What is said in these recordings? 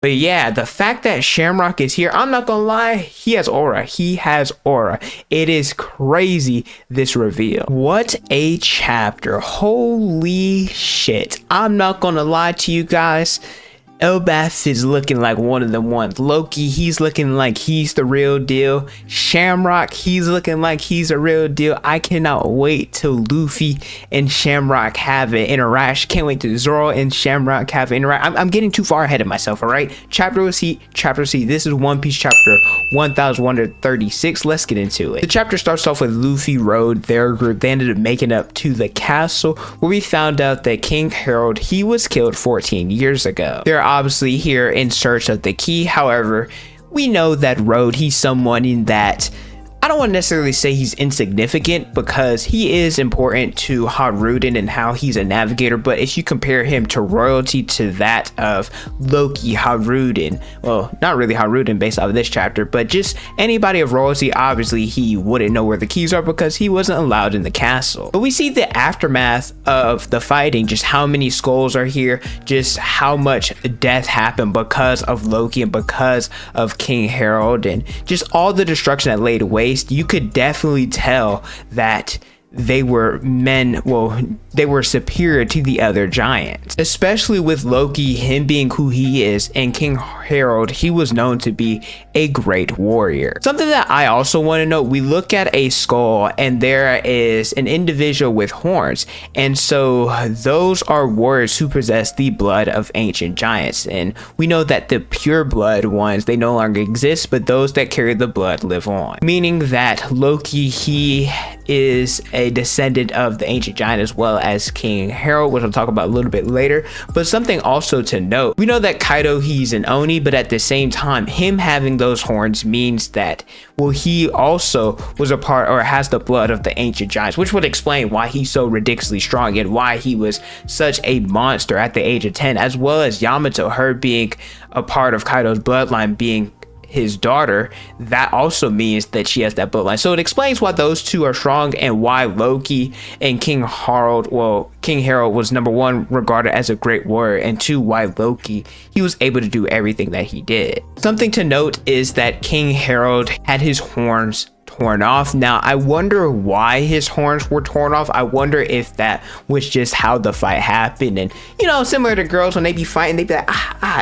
But yeah, the fact that Shamrock is here, I'm not gonna lie, he has aura. He has aura. It is crazy, this reveal. What a chapter. Holy shit. I'm not gonna lie to you guys. Elbaph is looking like one of the ones. Loki, he's looking like he's the real deal. Shamrock, he's looking like he's a real deal. I cannot wait till Luffy and Shamrock have an interaction. Can't wait till Zoro and Shamrock have an interaction. I'm getting too far ahead of myself, all right? Chapter C. This is One Piece chapter 1136. Let's get into it. The chapter starts off with Luffy, Road, their group. They ended up making up to the castle where we found out that King Harald, he was killed 14 years ago. They're obviously here in search of the key. However, we know that Road, he's someone in that I don't want to necessarily say he's insignificant, because he is important to Hajrudin and how he's a navigator. But if you compare him to royalty to that of Loki, Hajrudin, well, not really Hajrudin based off of this chapter, but just anybody of royalty, obviously he wouldn't know where the keys are because he wasn't allowed in the castle. But we see the aftermath of the fighting, just how many skulls are here, just how much death happened because of Loki and because of King Harald, and just all the destruction that laid waste. You could definitely tell that they were men, well, they were superior to the other giants, especially with Loki, him being who he is, and King Harald, he was known to be a great warrior. Something that I also want to note, we look at a skull and there is an individual with horns, and so those are warriors who possess the blood of ancient giants, and we know that the pure blood ones, they no longer exist, but those that carry the blood live on, meaning that Loki, he is a descendant of the ancient giant as well as King Harald, which I'll talk about a little bit later. But something also to note, we know that Kaido, he's an Oni, but at the same time, him having those horns means that, well, he also was a part or has the blood of the ancient giants, which would explain why he's so ridiculously strong and why he was such a monster at the age of 10, as well as Yamato, her being a part of Kaido's bloodline, being his daughter. That also means that she has that bloodline, so it explains why those two are strong and why Loki and King Harald, well, King Harald was number one regarded as a great warrior, and two, why Loki, he was able to do everything that he did. Something to note is that King Harald had his horns torn off. Now I wonder why his horns were torn off. I wonder if that was just how the fight happened, and you know, similar to girls when they be fighting, they be like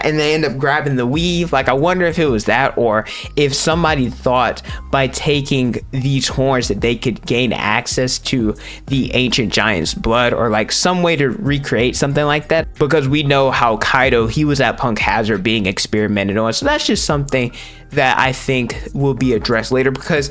and they end up grabbing the weave. Like, I wonder if it was that, or if somebody thought by taking these horns that they could gain access to the ancient giant's blood, or like some way to recreate something like that, because we know how Kaido, he was at Punk Hazard being experimented on. So that's just something that I think will be addressed later, because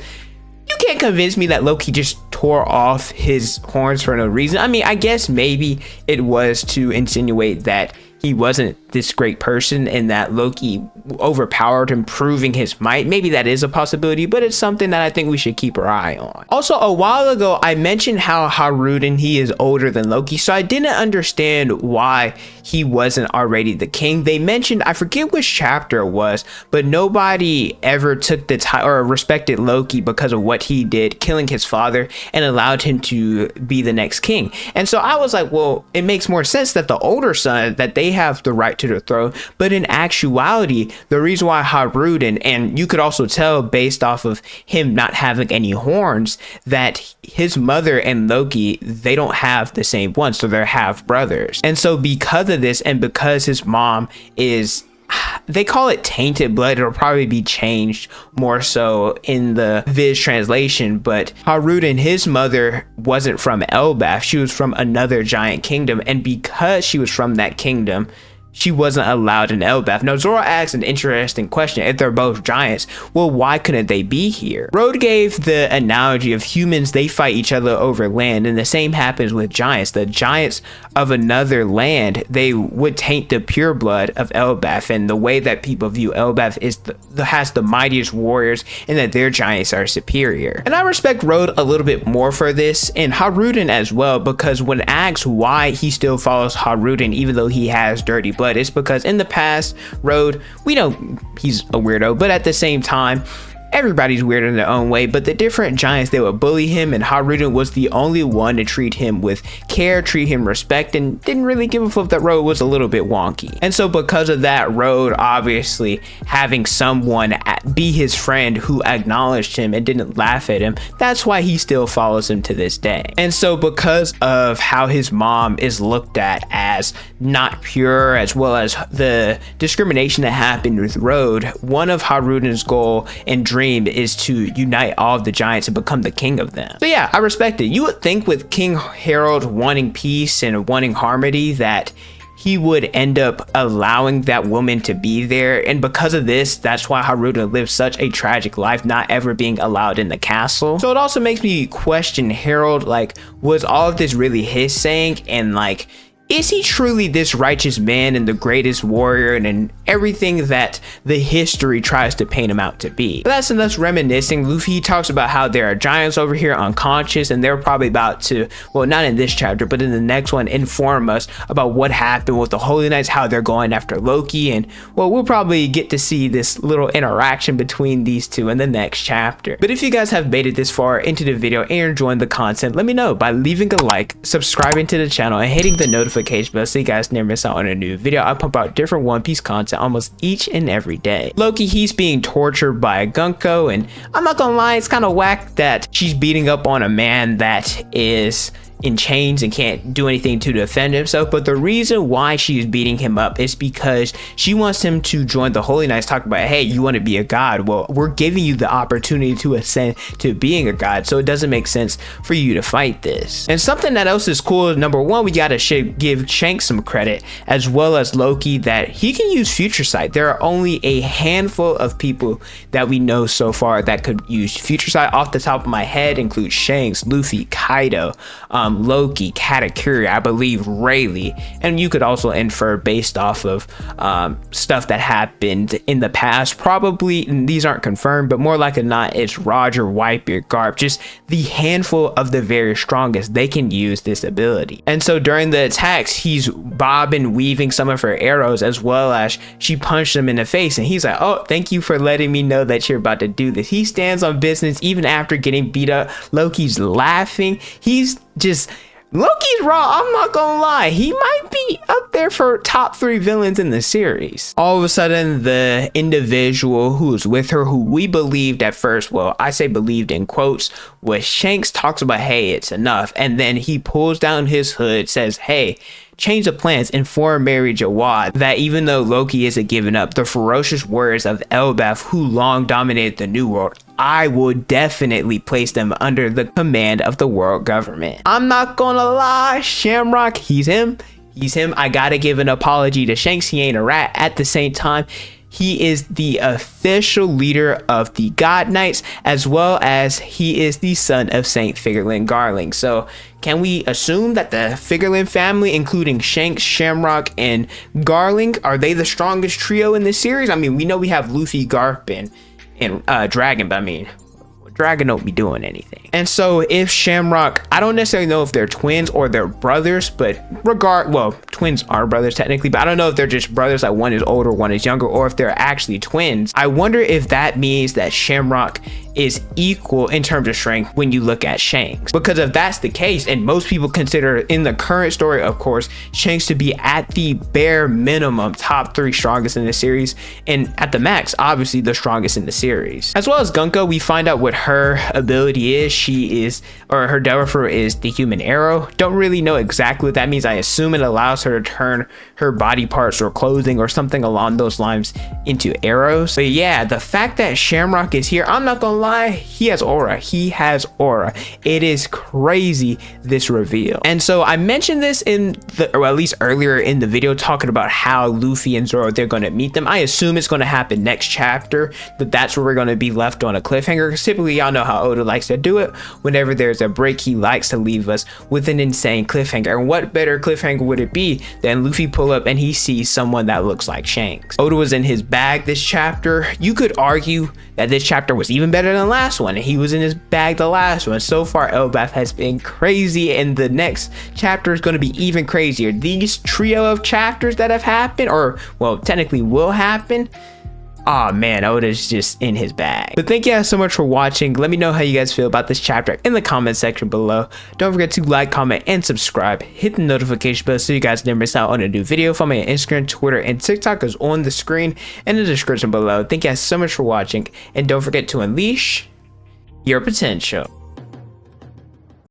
you can't convince me that Loki just tore off his horns for no reason. I mean, I guess maybe it was to insinuate that he wasn't this great person and that Loki overpowered him, proving his might. Maybe that is a possibility, but it's something that I think we should keep our eye on. Also, a while ago, I mentioned how Hajrudin, he is older than Loki, so I didn't understand why he wasn't already the king. They mentioned, I forget which chapter it was, but nobody ever took the time or respected Loki because of what he did, killing his father, and allowed him to be the next king. And so I was like, well, it makes more sense that the older son, that they have the right to the throne. But in actuality, the reason why Hajrudin, and you could also tell based off of him not having any horns, that his mother and Loki, they don't have the same one, so they're half brothers. And so because of this, and because his mom is, they call it tainted blood, it'll probably be changed more so in the Viz translation, but Hajrudin, his mother wasn't from Elbaph, she was from another giant kingdom, and because she was from that kingdom, she wasn't allowed in Elbaph. Now, Zoro asks an interesting question. If they're both giants, well, why couldn't they be here? Road gave the analogy of humans, they fight each other over land, and the same happens with giants. The giants of another land, they would taint the pure blood of Elbaph, and the way that people view Elbaph is has the mightiest warriors, and that their giants are superior. And I respect Road a little bit more for this, and Hajrudin as well, because when asked why he still follows Hajrudin even though he has dirty blood, it's because in the past, Road, we know he's a weirdo, but at the same time, everybody's weird in their own way, but the different giants, they would bully him, and Hajrudin was the only one to treat him with care, treat him respect, and didn't really give a fuck that Road was a little bit wonky. And so because of that, Road obviously having someone be his friend who acknowledged him and didn't laugh at him, that's why he still follows him to this day. And so because of how his mom is looked at as not pure, as well as the discrimination that happened with Road, one of Hajrudin's goal and dream is to unite all of the giants and become the king of them. So yeah, I respect it. You would think with King Harald wanting peace and wanting harmony that he would end up allowing that woman to be there, and because of this, that's why Hajrudin lived such a tragic life, not ever being allowed in the castle. So it also makes me question Harald, like, was all of this really his saying, and like, is he truly this righteous man and the greatest warrior and everything that the history tries to paint him out to be? But that's enough reminiscing. Luffy talks about how there are giants over here unconscious, and they're probably about to, well, not in this chapter, but in the next one, inform us about what happened with the Holy Knights, how they're going after Loki, and well, we'll probably get to see this little interaction between these two in the next chapter. But if you guys have made it this far into the video and you're enjoying the content, let me know by leaving a like, subscribing to the channel, and hitting the notification bell so you guys never miss out on a new video. I pump out different One Piece content almost each and every day. Loki, he's being tortured by Gunko, and I'm not gonna lie, it's kind of whack that she's beating up on a man that is in chains and can't do anything to defend himself. But the reason why she is beating him up is because she wants him to join the Holy Knights, talking about, hey, you want to be a god? Well, we're giving you the opportunity to ascend to being a god, so it doesn't make sense for you to fight this. And something that else is cool, number one, we gotta give Shanks some credit, as well as Loki, that he can use future sight. There are only a handful of people that we know so far that could use future sight. Off the top of my head include Shanks, Luffy, Kaido, Loki, Katakuri, I believe Rayleigh, and you could also infer based off of stuff that happened in the past. Probably, and these aren't confirmed, but more like not, it's Roger, Whitebeard, Garp, just the handful of the very strongest. They can use this ability. And so during the attacks, he's bobbing, weaving some of her arrows, as well as she punched him in the face, and he's like, oh, thank you for letting me know that you're about to do this. He stands on business even after getting beat up. Loki's laughing. He's just, Loki's raw, I'm not gonna lie, he might be up there for top 3 villains in the series. All of a sudden, the individual who's with her, who we believed at first, well, I say believed in quotes, was Shanks, talks about, hey, it's enough, and then he pulls down his hood, says, hey, change the plans, inform Mary Jawad that even though Loki isn't giving up, the ferocious warriors of Elbaph, who long dominated the New World, I will definitely place them under the command of the world government. I'm not gonna lie, Shamrock, he's him. I gotta give an apology to Shanks, he ain't a rat. At the same time, he is the official leader of the God Knights, as well as he is the son of Saint Figurlin Garling. So can we assume that the Figurlin family, including Shanks, Shamrock, and Garling, are they the strongest trio in this series? I mean, we know we have Luffy, Garp, and Dragon, but I mean, Dragon don't be doing anything. And so if Shamrock, I don't necessarily know if they're twins or they're brothers, but well, twins are brothers technically, but I don't know if they're just brothers, like one is older, one is younger, or if they're actually twins. I wonder if that means that Shamrock is equal in terms of strength when you look at Shanks. Because if that's the case, and most people consider in the current story, of course, Shanks to be at the bare minimum top 3 strongest in the series, and at the max, obviously the strongest in the series. As well as Gunko, we find out what her ability is. She is, or her devil fruit is the human arrow. Don't really know exactly what that means. I assume it allows her to turn her body parts or clothing or something along those lines into arrows. But yeah, the fact that Shamrock is here, I'm not gonna lie, he has aura. It is crazy, this reveal. And so I mentioned this in the, or at least earlier in the video, talking about how Luffy and Zoro, they're going to meet them. I assume it's going to happen next chapter, that that's where we're going to be left on a cliffhanger, because typically y'all know how Oda likes to do it. Whenever there's a break, he likes to leave us with an insane cliffhanger. And what better cliffhanger would it be than Luffy pull up and he sees someone that looks like Shanks? Oda was in his bag this chapter. You could argue that this chapter was even better than the last one, and he was in his bag the last one. So far, Elbaph has been crazy, and the next chapter is going to be even crazier. These trio of chapters that have happened, or well, technically will happen, oh man, Oda's just in his bag. But thank you guys so much for watching. Let me know how you guys feel about this chapter in the comment section below. Don't forget to like, comment, and subscribe. Hit the notification bell so you guys never miss out on a new video. Follow me on Instagram, Twitter, and TikTok is on the screen and the description below. Thank you guys so much for watching, and don't forget to unleash your potential.